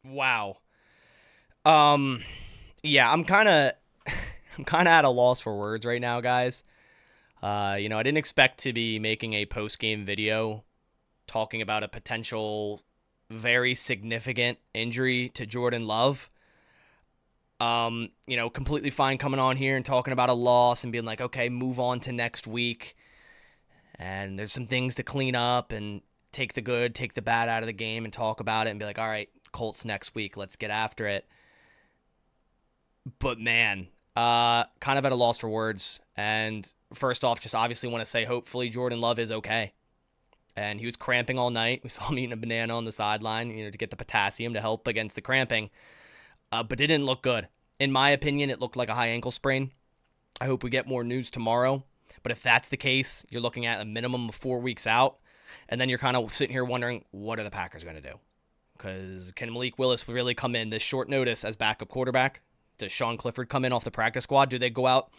Wow. Um, yeah, I'm kind of I'm kind of at a loss for words right now, guys. I didn't expect to be making a post-game video talking about a potential very significant injury to Jordan Love. Completely fine coming on here and talking about a loss and being like, okay, move on to next week. And there's some things to clean up and take the good, take the bad out of the game and talk about it and be like, all right, Colts next week, let's get after it. But man, kind of at a loss for words. And first off, just obviously want to say hopefully Jordan Love is okay. And he was cramping all night. We saw him eating a banana on the sideline, to get the potassium to help against the cramping. But it didn't look good. In my opinion, it looked like a high ankle sprain. I hope we get more news tomorrow. But if that's the case, you're looking at a minimum of 4 weeks out. And then you're kind of sitting here wondering, what are the Packers going to do? Because can Malik Willis really come in this short notice as backup quarterback? Does Sean Clifford come in off the practice squad? Do they go out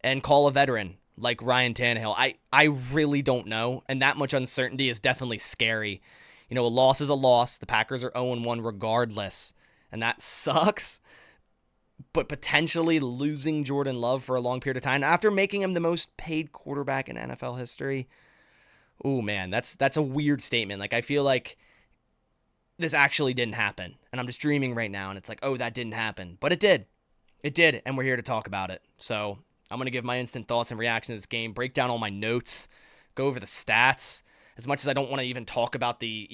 and call a veteran like Ryan Tannehill? I really don't know. And that much uncertainty is definitely scary. A loss is a loss. The Packers are 0-1 regardless. And that sucks. But potentially losing Jordan Love for a long period of time after making him the most paid quarterback in NFL history. Oh man, that's a weird statement. Like I feel like this actually didn't happen. And I'm just dreaming right now. And it's like, oh, that didn't happen. But it did. It did, and we're here to talk about it. So I'm going to give my instant thoughts and reaction to this game, break down all my notes, go over the stats, as much as I don't want to even talk about the,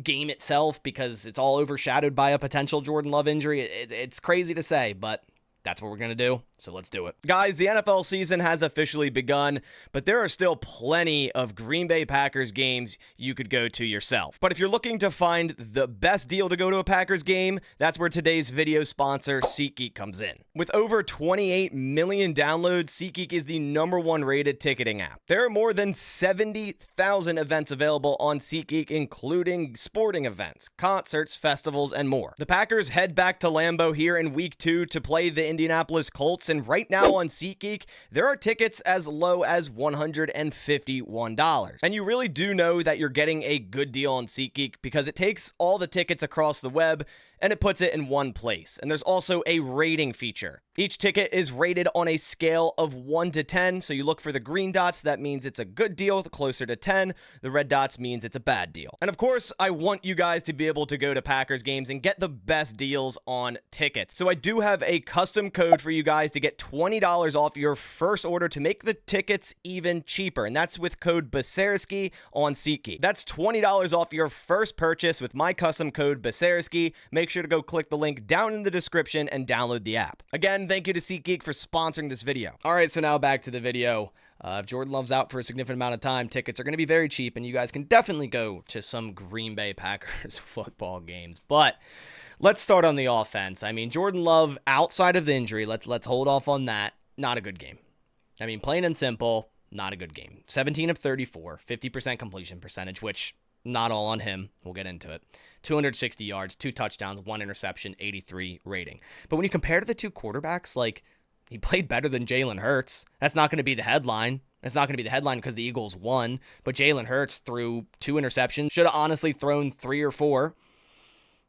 game itself because it's all overshadowed by a potential Jordan Love injury. It's crazy to say, but that's what we're going to do, so let's do it. Guys, the NFL season has officially begun, but there are still plenty of Green Bay Packers games you could go to yourself. But if you're looking to find the best deal to go to a Packers game, that's where today's video sponsor, SeatGeek, comes in. With over 28 million downloads, SeatGeek is the #1 rated ticketing app. There are more than 70,000 events available on SeatGeek, including sporting events, concerts, festivals, and more. The Packers head back to Lambeau here in week 2 to play the Indianapolis Colts, and right now on SeatGeek, there are tickets as low as $151. And you really do know that you're getting a good deal on SeatGeek because it takes all the tickets across the web and it puts it in one place. And there's also a rating feature. Each ticket is rated on a scale of 1 to 10, so you look for the green dots, that means it's a good deal. The closer to 10, the red dots means it's a bad deal. And of course, I want you guys to be able to go to Packers games and get the best deals on tickets. So I do have a custom code for you guys to get $20 off your first order to make the tickets even cheaper, and that's with code Basaraski on SeatGeek. That's $20 off your first purchase with my custom code Basaraski. Make sure to go click the link down in the description and download the app. Again, thank you to SeatGeek for sponsoring this video. All right, so now back to the video. If Jordan Love's out for a significant amount of time, tickets are going to be very cheap, and you guys can definitely go to some Green Bay Packers football games. But let's start on the offense. I mean, Jordan Love, outside of the injury, let's hold off on that. Not a good game. I mean, plain and simple, not a good game. 17 of 34, 50% completion percentage, which not all on him. We'll get into it. 260 yards, 2 touchdowns, 1 interception, 83 rating. But when you compare to the two quarterbacks, like, he played better than Jalen Hurts. That's not going to be the headline. It's not going to be the headline because the Eagles won. But Jalen Hurts threw 2 interceptions. Should have honestly thrown 3 or 4.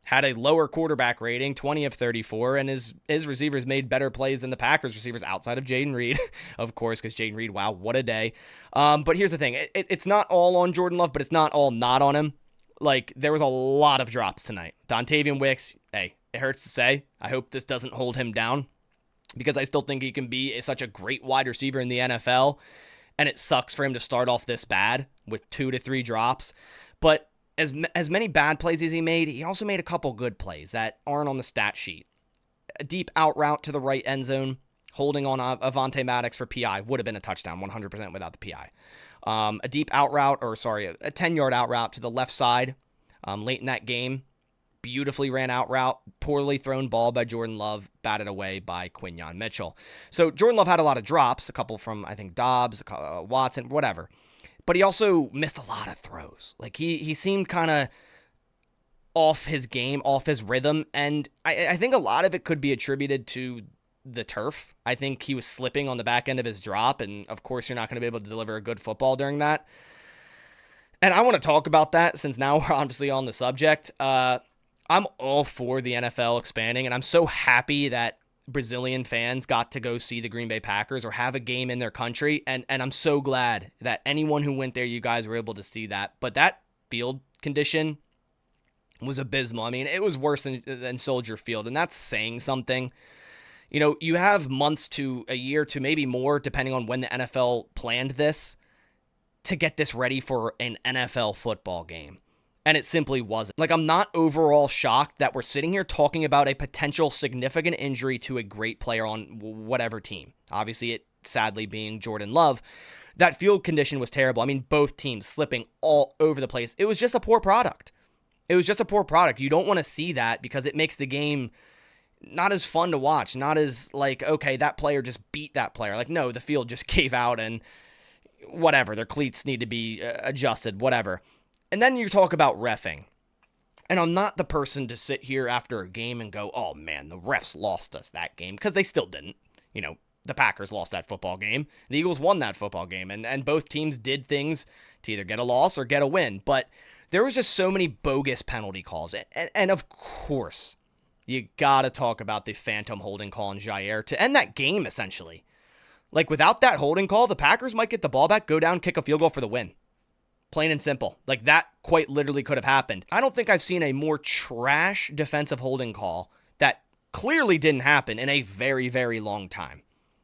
Had a lower quarterback rating, 20 of 34, and his receivers made better plays than the Packers receivers outside of Jaden Reed, of course, because Jaden Reed, wow, what a day. But here's the thing. It's not all on Jordan Love, but it's not all not on him. Like, there was a lot of drops tonight. Dontavian Wicks, hey, it hurts to say. I hope this doesn't hold him down because I still think he can be such a great wide receiver in the NFL, and it sucks for him to start off this bad with 2 to 3 drops. But as many bad plays as he made, he also made a couple good plays that aren't on the stat sheet. A deep out route to the right end zone, holding on Avonte Maddox for PI, would have been a touchdown 100% without the PI. A deep out route, a 10-yard out route to the left side late in that game. Beautifully ran out route, poorly thrown ball by Jordan Love, batted away by Quinyon Mitchell. So Jordan Love had a lot of drops, a couple from, I think, Dobbs, Watson, whatever. But he also missed a lot of throws. Like, he seemed kind of off his game, off his rhythm, and I think a lot of it could be attributed to the turf. I think he was slipping on the back end of his drop, and of course you're not going to be able to deliver a good football during that. And I want to talk about that since now we're obviously on the subject. I'm all for the NFL expanding, and I'm so happy that Brazilian fans got to go see the Green Bay Packers or have a game in their country, and I'm so glad that anyone who went there, you guys were able to see that. But that field condition was abysmal. I mean, it was worse than Soldier Field, and that's saying something. You know, you have months to a year to maybe more, depending on when the NFL planned this, to get this ready for an NFL football game. And it simply wasn't. Like, I'm not overall shocked that we're sitting here talking about a potential significant injury to a great player on whatever team. Obviously, it sadly being Jordan Love. That field condition was terrible. I mean, both teams slipping all over the place. It was just a poor product. You don't want to see that because it makes the game not as fun to watch. Not as like, okay, that player just beat that player. Like, no, the field just gave out and whatever. Their cleats need to be adjusted, whatever. And then you talk about reffing. And I'm not the person to sit here after a game and go, oh man, the refs lost us that game. Because they still didn't. You know, the Packers lost that football game. The Eagles won that football game. And both teams did things to either get a loss or get a win. But there was just so many bogus penalty calls. And of course, you got to talk about the phantom holding call on Jair to end that game, essentially. Like, without that holding call, the Packers might get the ball back, go down, kick a field goal for the win. Plain and simple. Like, that quite literally could have happened. I don't think I've seen a more trash defensive holding call that clearly didn't happen in a very, very long time.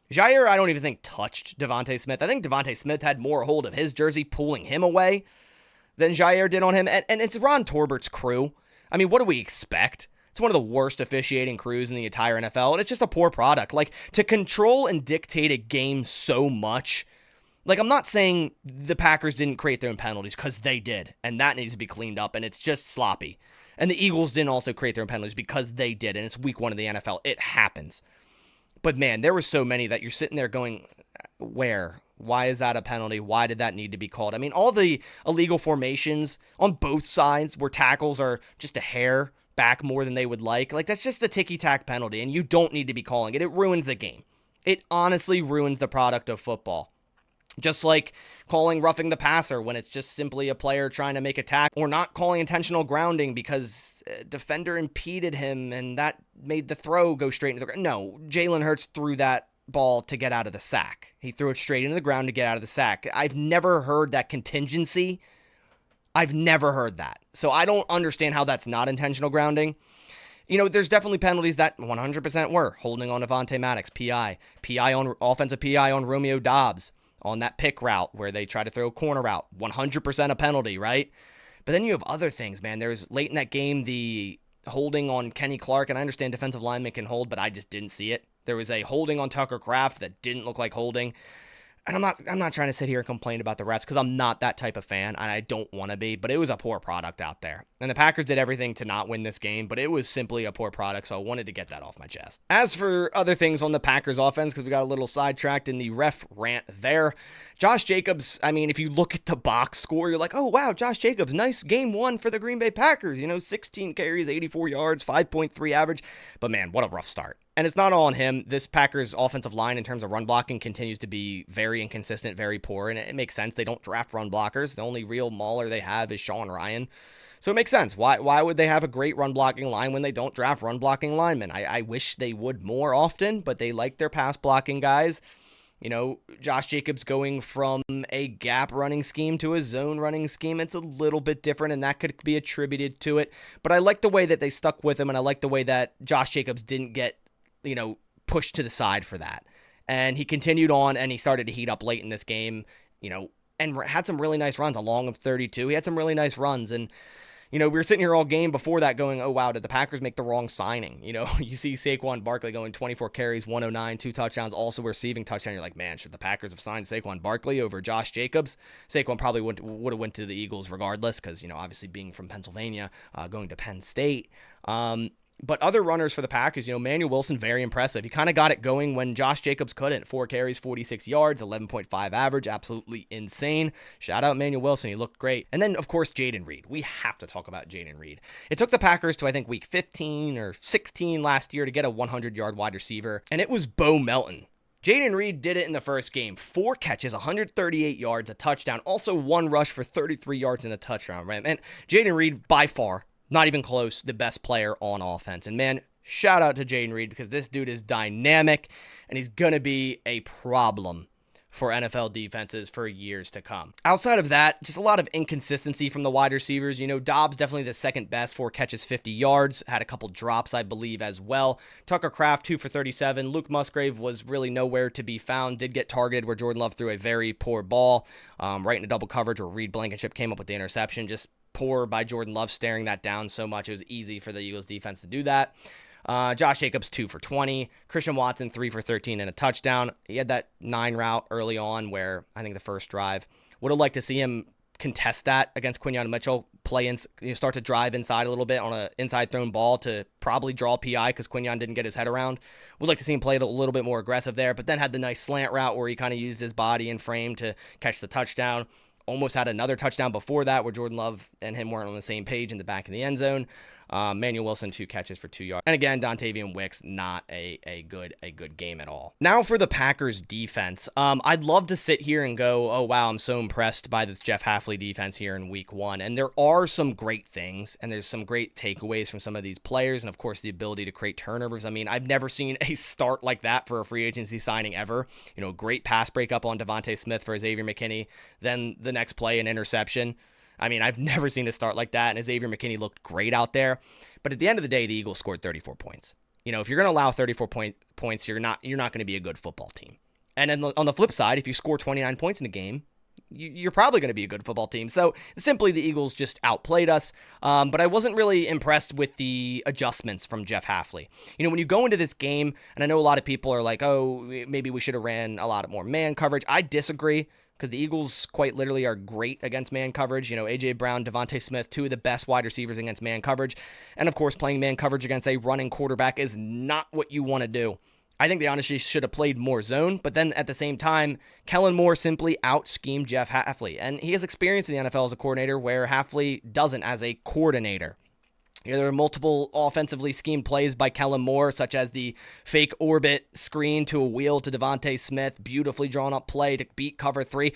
Jair, I don't even think touched Devontae Smith. I think Devontae Smith had more hold of his jersey pulling him away than Jair did on him. And it's Ron Torbert's crew. I mean, what do we expect? It's one of the worst officiating crews in the entire NFL, and it's just a poor product. Like, to control and dictate a game so much. Like, I'm not saying the Packers didn't create their own penalties, because they did, and that needs to be cleaned up, and it's just sloppy. And the Eagles didn't also create their own penalties because they did, and it's week 1 of the NFL. It happens. But man, there were so many that you're sitting there going, where? Why is that a penalty? Why did that need to be called? I mean, all the illegal formations on both sides where tackles are just a hair back more than they would like, that's just a ticky-tack penalty, and you don't need to be calling it. It ruins the game. It honestly ruins the product of football. Just like calling roughing the passer when it's just simply a player trying to make a tackle, or not calling intentional grounding because a defender impeded him and that made the throw go straight into the ground. No, Jalen Hurts threw that ball to get out of the sack. He threw it straight into the ground to get out of the sack. I've never heard that contingency. I've never heard that. So I don't understand how that's not intentional grounding. You know, there's definitely penalties that 100% were. Holding on Avonte Maddox, offensive PI on Romeo Dobbs. On that pick route where they try to throw a corner route, 100% a penalty, right? But then you have other things, man. There's late in that game, the holding on Kenny Clark, and I understand defensive linemen can hold, but I just didn't see it. There was a holding on Tucker Kraft that didn't look like holding. And I'm not trying to sit here and complain about the refs because I'm not that type of fan, and I don't want to be, but it was a poor product out there. And the Packers did everything to not win this game, but it was simply a poor product, so I wanted to get that off my chest. As for other things on the Packers offense, because we got a little sidetracked in the ref rant there, Josh Jacobs, I mean, if you look at the box score, you're like, oh, wow, Josh Jacobs, nice game 1 for the Green Bay Packers. 16 carries, 84 yards, 5.3 average. But man, what a rough start. And it's not all on him. This Packers offensive line in terms of run blocking continues to be very inconsistent, very poor, and it makes sense. They don't draft run blockers. The only real mauler they have is Sean Ryan. So it makes sense. Why would they have a great run blocking line when they don't draft run blocking linemen? I wish they would more often, but they like their pass blocking guys. Josh Jacobs going from a gap running scheme to a zone running scheme, it's a little bit different, and that could be attributed to it. But I like the way that they stuck with him, and I like the way that Josh Jacobs didn't get pushed to the side for that. And he continued on, and he started to heat up late in this game, and had some really nice runs. A long of 32. He had some really nice runs. And, we were sitting here all game before that going, oh, wow, did the Packers make the wrong signing? You see Saquon Barkley going 24 carries, 109, 2 touchdowns, also receiving touchdown. You're like, man, should the Packers have signed Saquon Barkley over Josh Jacobs? Saquon probably would have went to the Eagles regardless because, obviously being from Pennsylvania, going to Penn State. But other runners for the Packers, Manuel Wilson, very impressive. He kind of got it going when Josh Jacobs couldn't. 4 carries, 46 yards, 11.5 average, absolutely insane. Shout out Manuel Wilson, he looked great. And then, of course, Jayden Reed. We have to talk about Jayden Reed. It took the Packers to, I think, week 15 or 16 last year to get a 100-yard wide receiver, and it was Bo Melton. Jayden Reed did it in the first game. 4 catches, 138 yards, a touchdown. Also 1 rush for 33 yards and a touchdown, right? And Jayden Reed, by far, Not even close, the best player on offense. And man, shout out to Jayden Reed because this dude is dynamic and he's going to be a problem for NFL defenses for years to come. Outside of that, just a lot of inconsistency from the wide receivers. Dobbs definitely the second best, 4 catches, 50 yards, had a couple drops, I believe, as well. Tucker Kraft, 2 for 37. Luke Musgrave was really nowhere to be found, did get targeted where Jordan Love threw a very poor ball, right into double coverage where Reed Blankenship came up with the interception. Just poor by Jordan Love staring that down so much. It was easy for the Eagles defense to do that. Josh Jacobs, 2 for 20. Christian Watson, 3 for 13 and a touchdown. He had that 9 route early on where I think the first drive. Would have liked to see him contest that against Quinyon Mitchell, start to drive inside a little bit on an inside thrown ball to probably draw PI because Quinyon didn't get his head around. Would like to see him play a little bit more aggressive there, but then had the nice slant route where he kind of used his body and frame to catch the touchdown. Almost had another touchdown before that where Jordan Love and him weren't on the same page in the back of the end zone. Manuel Wilson, 2 catches for 2 yards. And again, Dontavian Wicks, not a good game at all. Now for the Packers defense. I'd love to sit here and go, oh wow, I'm so impressed by this Jeff Hafley defense here in week 1. And there are some great things, and there's some great takeaways from some of these players, and of course the ability to create turnovers. I mean, I've never seen a start like that for a free agency signing ever. Great pass breakup on Devontae Smith for Xavier McKinney. Then the next play, an interception. I mean, I've never seen a start like that, and Xavier McKinney looked great out there. But at the end of the day, the Eagles scored 34 points. If you're going to allow 34 points, you're not going to be a good football team. And then on the flip side, if you score 29 points in the game, you're probably going to be a good football team. So simply the Eagles just outplayed us. But I wasn't really impressed with the adjustments from Jeff Hafley. When you go into this game, and I know a lot of people are like, oh, maybe we should have ran a lot more man coverage. I disagree. Because the Eagles quite literally are great against man coverage. A.J. Brown, Devontae Smith, 2 of the best wide receivers against man coverage. And of course, playing man coverage against a running quarterback is not what you want to do. I think they honestly should have played more zone, but then at the same time, Kellen Moore simply out-schemed Jeff Hafley. And he has experience in the NFL as a coordinator where Hafley doesn't as a coordinator. There are multiple offensively schemed plays by Kellen Moore, such as the fake orbit screen to a wheel to Devontae Smith, beautifully drawn up play to beat cover 3.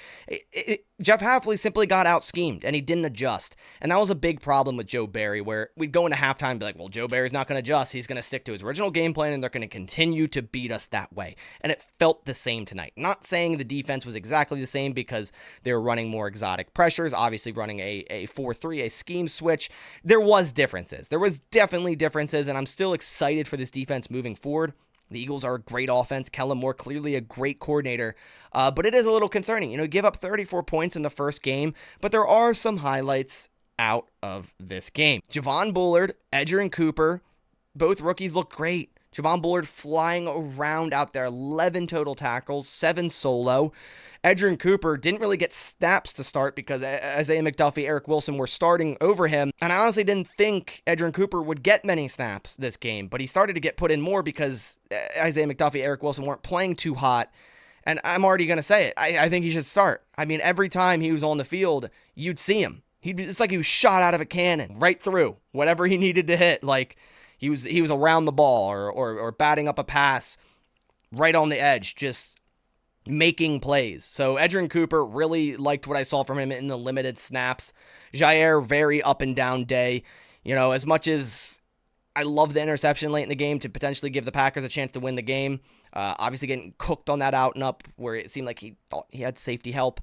Jeff Hafley simply got out-schemed, and he didn't adjust. And that was a big problem with Joe Barry, where we'd go into halftime and be like, well, Joe Barry's not going to adjust. He's going to stick to his original game plan, and they're going to continue to beat us that way. And it felt the same tonight. Not saying the defense was exactly the same because they were running more exotic pressures, obviously running a 4-3, a scheme switch. There was differences. There was definitely differences, and I'm still excited for this defense moving forward. The Eagles are a great offense. Kellen Moore, clearly a great coordinator. But it is a little concerning. Give up 34 points in the first game, but there are some highlights out of this game. Javon Bullard, Edgerrin Cooper, both rookies look great. Javon Bullard flying around out there, 11 total tackles, 7 solo. Edgerrin Cooper didn't really get snaps to start because Isaiah McDuffie, Eric Wilson were starting over him. And I honestly didn't think Edgerrin Cooper would get many snaps this game, but he started to get put in more because Isaiah McDuffie, Eric Wilson weren't playing too hot. And I'm already going to say it. I think he should start. I mean, every time he was on the field, you'd see him. It's like he was shot out of a cannon right through whatever he needed to hit. Like he was around the ball or batting up a pass right on the edge, just making plays. So Edgerrin Cooper, really liked what I saw from him in the limited snaps. Jair, very up and down day. As much as I love the interception late in the game to potentially give the Packers a chance to win the game, obviously getting cooked on that out and up where it seemed like he thought he had safety help.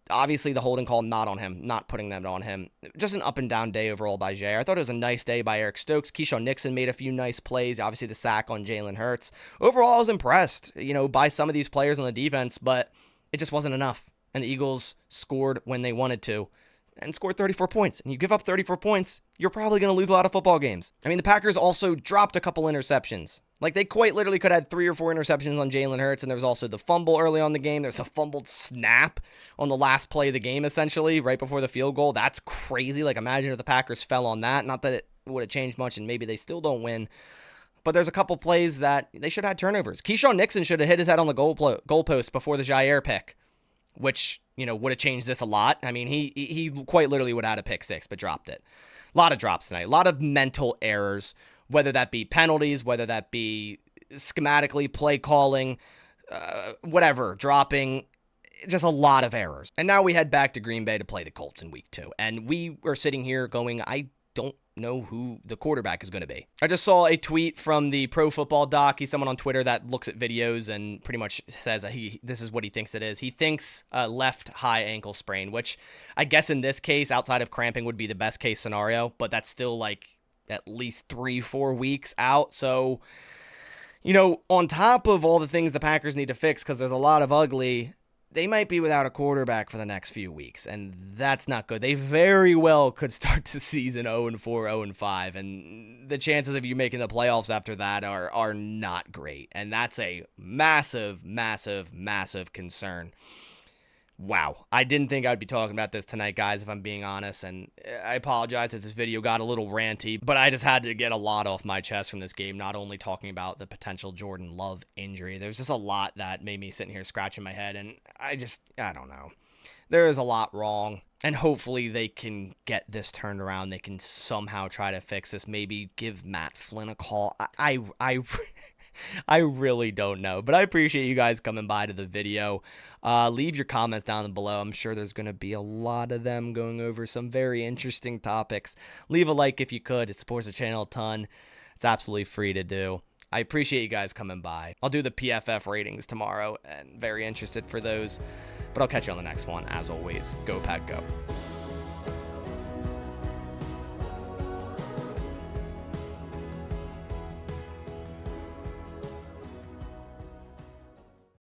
Obviously, the holding call not on him, not putting that on him. Just an up and down day overall by Jair. I thought it was a nice day by Eric Stokes. Keyshawn Nixon made a few nice plays. Obviously, the sack on Jalen Hurts. Overall, I was impressed, by some of these players on the defense, but it just wasn't enough. And the Eagles scored when they wanted to and scored 34 points. And you give up 34 points, you're probably going to lose a lot of football games. I mean, the Packers also dropped a couple interceptions. Like, they quite literally could have had 3 or 4 interceptions on Jalen Hurts, and there was also the fumble early on in the game. There's a fumbled snap on the last play of the game, essentially, right before the field goal. That's crazy. Like, imagine if the Packers fell on that. Not that it would have changed much, and maybe they still don't win. But there's a couple plays that they should have had turnovers. Keyshawn Nixon should have hit his head on the goalpost before the Jair pick, which, would have changed this a lot. I mean, he quite literally would have had a pick 6, but dropped it. A lot of drops tonight. A lot of mental errors, whether that be penalties, whether that be schematically play calling, whatever, dropping, just a lot of errors. And now we head back to Green Bay to play the Colts in week 2. And we are sitting here going, I don't know who the quarterback is going to be. I just saw a tweet from the Pro Football Doc. He's someone on Twitter that looks at videos and pretty much says that this is what he thinks it is. He thinks a left high ankle sprain, which I guess in this case, outside of cramping, would be the best case scenario, but that's still like at least 3-4 weeks out. So, you know, on top of all the things the Packers need to fix, because there's a lot of ugly, they might be without a quarterback for the next few weeks, and that's not good. They very well could start the season 0-4, 0-5, and the chances of you making the playoffs after that are not great, and that's a massive, massive, massive concern. Wow, I didn't think I'd be talking about this tonight, guys, if I'm being honest, and I apologize if this video got a little ranty, but I just had to get a lot off my chest from this game, not only talking about the potential Jordan Love injury. There's just a lot that made me sitting here scratching my head, and I don't know. There is a lot wrong, and hopefully they can get this turned around. They can somehow try to fix this, maybe give Matt Flynn a call. I really don't know, but I appreciate you guys coming by to the video. Leave your comments down below. I'm sure there's going to be a lot of them going over some very interesting topics. Leave a like if you could. It supports the channel a ton. It's absolutely free to do. I appreciate you guys coming by. I'll do the PFF ratings tomorrow, and very interested for those. But I'll catch you on the next one. As always, go Pack, go.